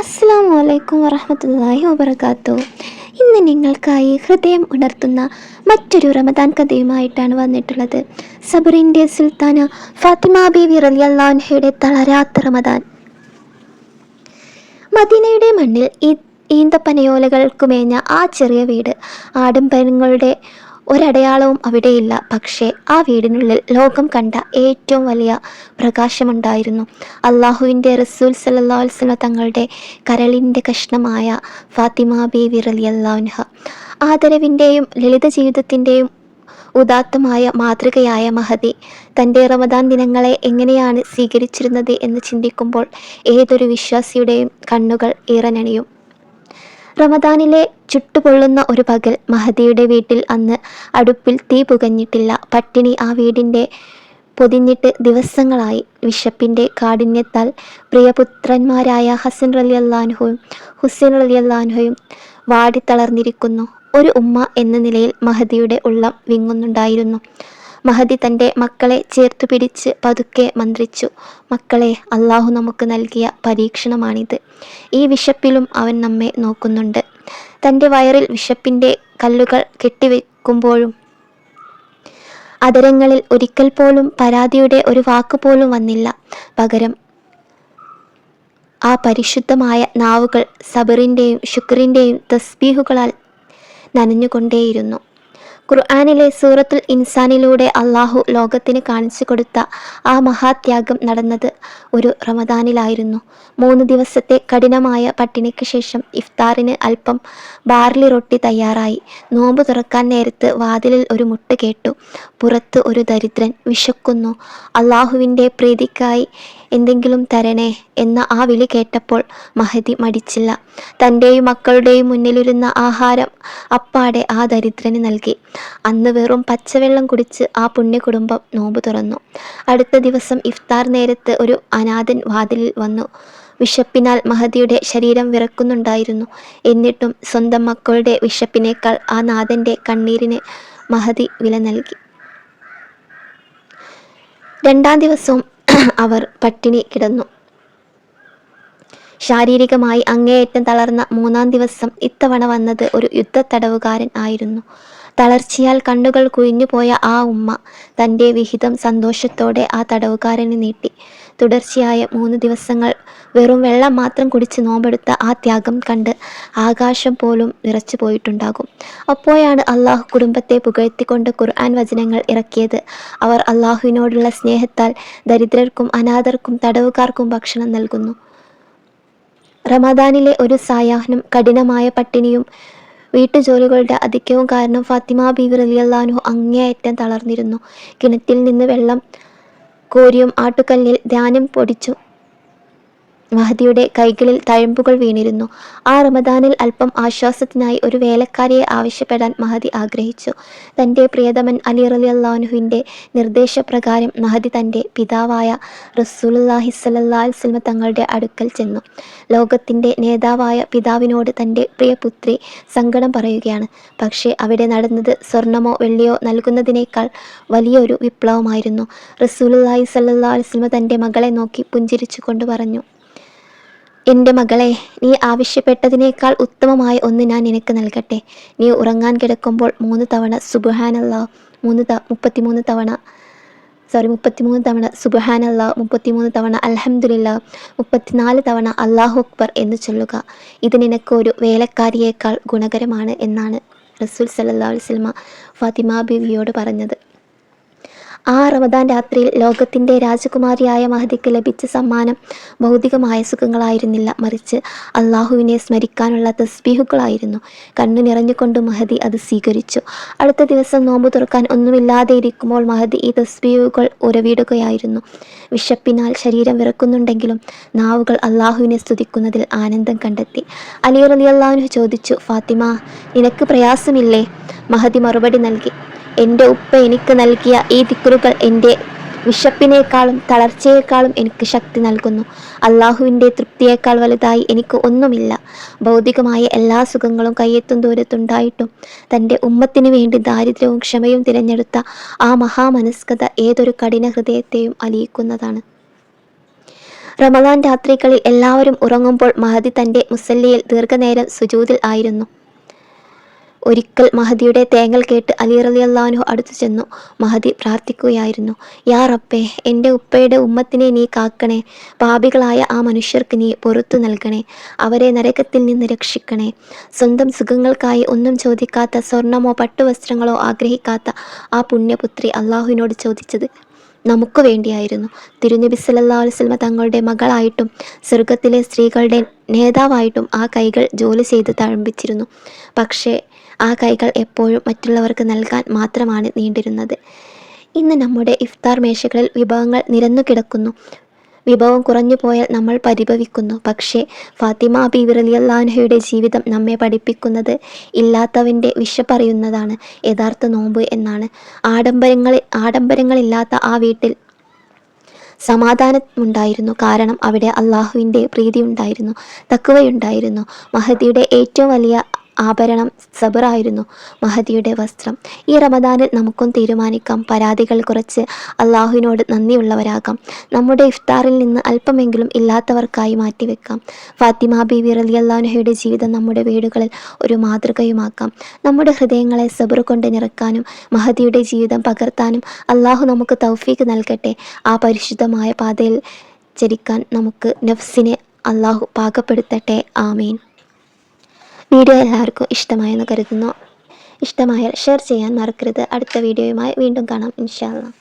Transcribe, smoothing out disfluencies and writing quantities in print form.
അസ്സലാമു അലൈക്കും വറഹ്മത്തുള്ളാഹി വബറകാതുഹു. ഇന്ന് നിങ്ങൾക്കായി ഹൃദയം ഉണർത്തുന്ന മറ്റൊരു റമദാൻ കഥയുമായിട്ടാണ് വന്നിട്ടുള്ളത്. സബറിൻ്റെ സുൽത്താന ഫാത്തിമ ബീവി റളിയല്ലാഹു അൻഹയുടെ തളരാത്ത റമദാൻ. മദീനയുടെ മണ്ണിൽ ഈന്തപ്പനയോലകൾക്കുമേഞ്ഞ ആ ചെറിയ വീട്, ആഡംബരങ്ങളുടെ ഒരടയാളവും അവിടെയില്ല. പക്ഷേ ആ വീടിനുള്ളിൽ ലോകം കണ്ട ഏറ്റവും വലിയ പ്രകാശമുണ്ടായിരുന്നു. അള്ളാഹുവിൻ്റെ റസൂൽ സല്ലല്ലാഹു അലൈഹി വസല്ലം തങ്ങളുടെ കരളിൻ്റെ കഷ്ണമായ ഫാത്തിമ ബീവി റളിയല്ലാഹു അൻഹ. ആദരവിൻ്റെയും ലളിത ജീവിതത്തിൻ്റെയും ഉദാത്തമായ മാതൃകയായ മഹദി തൻ്റെ റമദാൻ ദിനങ്ങളെ എങ്ങനെയാണ് സ്വീകരിച്ചിരുന്നത് എന്ന് ചിന്തിക്കുമ്പോൾ ഏതൊരു വിശ്വാസിയുടെയും കണ്ണുകൾ ഈറനണിയും. റമദാനിലെ ചുട്ടുപൊള്ളുന്ന ഒരു പകൽ. മഹദിയുടെ വീട്ടിൽ അന്ന് അടുപ്പിൽ തീ പുകഞ്ഞിട്ടില്ല. പട്ടിണി ആ വീടിൻ്റെ പൊതിഞ്ഞിട്ട് ദിവസങ്ങളായി. വിശപ്പിൻ്റെ കാഠിന്യത്താൽ പ്രിയപുത്രന്മാരായ ഹസൻ റളിയല്ലാഹു അൻഹുവും ഹുസൈൻ റളിയല്ലാഹു അൻഹയും വാടിത്തളർന്നിരിക്കുന്നു. ഒരു ഉമ്മ എന്ന നിലയിൽ മഹദിയുടെ ഉള്ളം വിങ്ങുന്നുണ്ടായിരുന്നു. മഹദി തൻ്റെ മക്കളെ ചേർത്തു പിടിച്ച് പതുക്കെ മന്ത്രിച്ചു, "മക്കളെ, അള്ളാഹു നമുക്ക് നൽകിയ പരീക്ഷണമാണിത്. ഈ വിശപ്പിലും അവൻ നമ്മെ നോക്കുന്നുണ്ട്." തൻ്റെ വയറിൽ വിശപ്പിൻ്റെ കല്ലുകൾ കെട്ടിവെക്കുമ്പോഴും അധരങ്ങളിൽ ഒരിക്കൽ പോലും പരാതിയുടെ ഒരു വാക്കുപോലും വന്നില്ല. പകരം ആ പരിശുദ്ധമായ നാവുകൾ സബറിൻ്റെയും ശുക്രിൻ്റെയും തസ്ബീഹുകളാൽ നനഞ്ഞുകൊണ്ടേയിരുന്നു. ഖുർആനിലെ സൂറത്തുൽ ഇൻസാനിലൂടെ അള്ളാഹു ലോകത്തിന് കാണിച്ചു കൊടുത്ത ആ മഹാത്യാഗം നടന്നത് ഒരു റമദാനിലായിരുന്നു. 3 ദിവസത്തെ കഠിനമായ പട്ടിണിക്ക് ശേഷം ഇഫ്താറിന് അല്പം ബാർലി റൊട്ടി തയ്യാറായി. നോമ്പ് തുറക്കാൻ നേരത്ത് വാതിലിൽ ഒരു മുട്ട് കേട്ടു. പുറത്ത് ഒരു ദരിദ്രൻ വിശക്കുന്നു. അള്ളാഹുവിൻ്റെ പ്രീതിക്കായി എന്തെങ്കിലും തരണേ എന്ന ആ വിളി കേട്ടപ്പോൾ മഹദി മടിച്ചില്ല. തൻ്റെയും മക്കളുടെയും മുന്നിലിരുന്ന ആഹാരം അപ്പാടെ ആ ദരിദ്രന് നൽകി. അന്ന് വെറും പച്ചവെള്ളം കുടിച്ച് ആ പുണ്യ കുടുംബം നോമ്പ് തുറന്നു. അടുത്ത ദിവസം ഇഫ്താർ നേരത്ത് ഒരു അനാഥൻ വാതിലിൽ വന്നു. വിശപ്പിനാൽ മഹദിയുടെ ശരീരം വിറക്കുന്നുണ്ടായിരുന്നു. എന്നിട്ടും സ്വന്തം മക്കളുടെ വിശപ്പിനേക്കാൾ ആ നാഥൻ്റെ കണ്ണീരിന് മഹദി വില നൽകി. 2-ാം ദിവസവും അവർ പട്ടിണി കിടന്നു. ശാരീരികമായി അങ്ങേയറ്റം തളർന്ന 3-ാം ദിവസം ഇത്തവണ വന്നത് ഒരു യുദ്ധത്തടവുകാരൻ ആയിരുന്നു. തളർച്ചയാൽ കണ്ണുകൾ കുഴിഞ്ഞുപോയ ആ ഉമ്മ തൻ്റെ വിഹിതം സന്തോഷത്തോടെ ആ തടവുകാരന് നീട്ടി. തുടർച്ചയായ 3 ദിവസങ്ങൾ വെറും വെള്ളം മാത്രം കുടിച്ച് നോമ്പെടുത്ത ആ ത്യാഗം കണ്ട് ആകാശം പോലും വിറച്ചു പോയിട്ടുണ്ടാകും. അപ്പോഴാണ് അള്ളാഹു കുടുംബത്തെ പുകഴ്ത്തിക്കൊണ്ട് ഖുർആൻ വചനങ്ങൾ ഇറക്കിയത്. അവർ അള്ളാഹുവിനോടുള്ള സ്നേഹത്താൽ ദരിദ്രർക്കും അനാഥർക്കും തടവുകാർക്കും ഭക്ഷണം നൽകുന്നു. റമദാനിലെ ഒരു സായാഹ്നം, കഠിനമായ പട്ടിണിയും വീട്ടുജോലികളുടെ അധിക്യവും കാരണം ഫാത്തിമ ബീവി റളിയല്ലാഹു അൻഹ അങ്ങേയറ്റം തളർന്നിരുന്നു. കിണറ്റിൽ നിന്ന് വെള്ളം കോരിയും ആട്ടുകല്ലിൽ ധാന്യം പൊടിച്ചും മഹദിയുടെ കൈകളിൽ തഴമ്പുകൾ വീണിരുന്നു. ആ റമദാനിൽ അല്പം ആശ്വാസത്തിനായി ഒരു വേലക്കാരിയെ ആവശ്യപ്പെടാൻ മഹദി ആഗ്രഹിച്ചു. തൻ്റെ പ്രിയതമൻ അലി റളിയല്ലാഹു അൻഹുവിൻ്റെ നിർദ്ദേശപ്രകാരം മഹദി തൻ്റെ പിതാവായ റസൂലുള്ളാഹി സ്വല്ലല്ലാഹു അലൈഹി വസല്ലം തങ്ങളുടെ അടുക്കൽ ചെന്നു. ലോകത്തിൻ്റെ നേതാവായ പിതാവിനോട് തൻ്റെ പ്രിയപുത്രി സങ്കടം പറയുകയാണ്. പക്ഷേ അവിടെ നടന്നത് സ്വർണമോ വെള്ളിയോ നൽകുന്നതിനേക്കാൾ വലിയൊരു വിപ്ലവമായിരുന്നു. റസൂലുള്ളാഹി സ്വല്ലല്ലാഹു അലൈഹി വസല്ലം തൻ്റെ മകളെ നോക്കി പുഞ്ചിരിച്ചുകൊണ്ട് പറഞ്ഞു, "എൻ്റെ മകളെ, നീ ആവശ്യപ്പെട്ടതിനേക്കാൾ ഉത്തമമായ ഒന്ന് ഞാൻ നിനക്ക് നൽകട്ടെ. നീ ഉറങ്ങാൻ കിടക്കുമ്പോൾ 3 തവണ സുബ്ഹാനല്ലാഹ്, 33 തവണ സുബ്ഹാനല്ലാഹ്, 33 തവണ അൽഹംദുലില്ലാഹ്, 34 തവണ അല്ലാഹു അക്ബർ എന്ന് ചൊല്ലുക. ഇത് നിനക്ക് ഒരു വേലക്കാരിയേക്കാൾ ഗുണകരമാണ്" എന്നാണ് റസൂൽ സല്ലല്ലാഹു അലൈഹി വസല്ലം ഫാത്തിമ ബീവിയോട് പറഞ്ഞത്. ആ റമദാൻ രാത്രിയിൽ ലോകത്തിൻ്റെ രാജകുമാരിയായ മഹദിക്ക് ലഭിച്ച സമ്മാനം ഭൗതികമായ സുഖങ്ങളായിരുന്നില്ല, മറിച്ച് അള്ളാഹുവിനെ സ്മരിക്കാനുള്ള തസ്ബീഹുകളായിരുന്നു. കണ്ണു നിറഞ്ഞുകൊണ്ട് മഹദി അത് സ്വീകരിച്ചു. അടുത്ത ദിവസം നോമ്പ് തുറക്കാൻ ഒന്നുമില്ലാതെ ഇരിക്കുമ്പോൾ മഹദി ഈ തസ്ബീഹുകൾ ഉരവിടുകയായിരുന്നു. വിശപ്പിനാൽ ശരീരം വിറക്കുന്നുണ്ടെങ്കിലും നാവുകൾ അള്ളാഹുവിനെ സ്തുതിക്കുന്നതിൽ ആനന്ദം കണ്ടെത്തി. അലി റളിയല്ലാഹു അൻഹു ചോദിച്ചു, "ഫാത്തിമ, നിനക്ക് പ്രയാസമില്ലേ?" മഹദി മറുപടി നൽകി, "എൻ്റെ ഉപ്പ എനിക്ക് നൽകിയ ഈ ദിക്റുകൾ എൻ്റെ വിശപ്പിനേക്കാളും തളർച്ചയേക്കാളും എനിക്ക് ശക്തി നൽകുന്നു. അള്ളാഹുവിൻ്റെ തൃപ്തിയേക്കാൾ വലുതായി എനിക്ക് ഒന്നുമില്ല." ഭൗതികമായ എല്ലാ സുഖങ്ങളും കയ്യെത്തും ദൂരത്തുണ്ടായിട്ടും തൻ്റെ ഉമ്മത്തിനു വേണ്ടി ദാരിദ്ര്യവും ക്ഷമയും തിരഞ്ഞെടുത്ത ആ മഹാമനസ്കത ഏതൊരു കഠിന ഹൃദയത്തെയും അലിയിക്കുന്നതാണ്. റമദാൻ രാത്രികളിൽ എല്ലാവരും ഉറങ്ങുമ്പോൾ മഹദി തൻ്റെ മുസല്ലയിൽ ദീർഘനേരം സുജൂദിൽ ആയിരുന്നു. ഒരിക്കൽ മഹദിയുടെ തേങ്ങൽ കേട്ട് അലി റളിയല്ലാഹു അൻഹു അടുത്തു ചെന്നു. മഹദി പ്രാർത്ഥിക്കുകയായിരുന്നു, യാ റബ്ബേ, എൻ്റെ ഉപ്പയുടെ ഉമ്മത്തിനെ നീ കാക്കണേ, പാപികളായ ആ മനുഷ്യർക്ക് നീ പൊറുത്തു നൽകണേ, അവരെ നരകത്തിൽ നിന്ന് രക്ഷിക്കണേ. സ്വന്തം സുഖങ്ങൾക്കായി ഒന്നും ചോദിക്കാത്ത, സ്വർണമോ പട്ടുവസ്ത്രങ്ങളോ ആഗ്രഹിക്കാത്ത ആ പുണ്യപുത്രി അള്ളാഹുവിനോട് ചോദിച്ചത് നമുക്ക് വേണ്ടിയായിരുന്നു. തിരുനബി സല്ലല്ലാഹു അലൈഹി വസല്ലം തങ്ങളുടെ മകളായിട്ടും സ്വർഗത്തിലെ സ്ത്രീകളുടെ നേതാവായിട്ടും ആ കൈകൾ ജോലി ചെയ്ത് തഴമ്പിച്ചിരുന്നു. പക്ഷേ ആ കൈകൾ എപ്പോഴും മറ്റുള്ളവർക്ക് നൽകാൻ മാത്രമാണ് നീണ്ടിരുന്നത്. ഇന്ന് നമ്മുടെ ഇഫ്താർ മേശകളിൽ വിഭവങ്ങൾ നിരന്നു കിടക്കുന്നു. വിഭവം കുറഞ്ഞു പോയാൽ നമ്മൾ പരിഭവിക്കുന്നു. പക്ഷേ ഫാത്തിമ ബീവി റളിയല്ലാഹു അൻഹയുടെ ജീവിതം നമ്മെ പഠിപ്പിക്കുന്നത് ഇല്ലാത്തവൻ്റെ വിശപ്പറിയുന്നതാണ് യഥാർത്ഥ നോമ്പ് എന്നാണ്. ആഡംബരങ്ങളില്ലാത്ത ആ വീട്ടിൽ സമാധാനമുണ്ടായിരുന്നു. കാരണം അവിടെ അള്ളാഹുവിൻ്റെ പ്രീതി ഉണ്ടായിരുന്നു, തഖ്വയുണ്ടായിരുന്നു. മഹദിയുടെ ഏറ്റവും വലിയ ആഭരണം സബറായിരുന്നു, മഹദിയുടെ വസ്ത്രം. ഈ റമദാനിൽ നമുക്കും തീരുമാനിക്കാം, പരാതികൾ കുറച്ച് അള്ളാഹുവിനോട് നന്ദിയുള്ളവരാകാം. നമ്മുടെ ഇഫ്താറിൽ നിന്ന് അല്പമെങ്കിലും ഇല്ലാത്തവർക്കായി മാറ്റിവെക്കാം. ഫാത്തിമ ബീവി റളിയല്ലാഹു അൻഹയുടെ ജീവിതം നമ്മുടെ വീടുകളിൽ ഒരു മാതൃകയുമാക്കാം. നമ്മുടെ ഹൃദയങ്ങളെ സബർ കൊണ്ട് നിറക്കാനും മഹദിയുടെ ജീവിതം പകർത്താനും അള്ളാഹു നമുക്ക് തൗഫീക്ക് നൽകട്ടെ. ആ പരിശുദ്ധമായ പാതയിൽ ചരിക്കാൻ നമുക്ക് നഫ്സിനെ അള്ളാഹു പാകപ്പെടുത്തട്ടെ. ആമീൻ. വീഡിയോ എല്ലാവർക്കും ഇഷ്ടമായെന്ന് കരുതുന്നു. ഇഷ്ടമായാൽ ഷെയർ ചെയ്യാൻ മറക്കരുത്. അടുത്ത വീഡിയോയുമായി വീണ്ടും കാണാം ഇൻഷാ അല്ലാഹ്.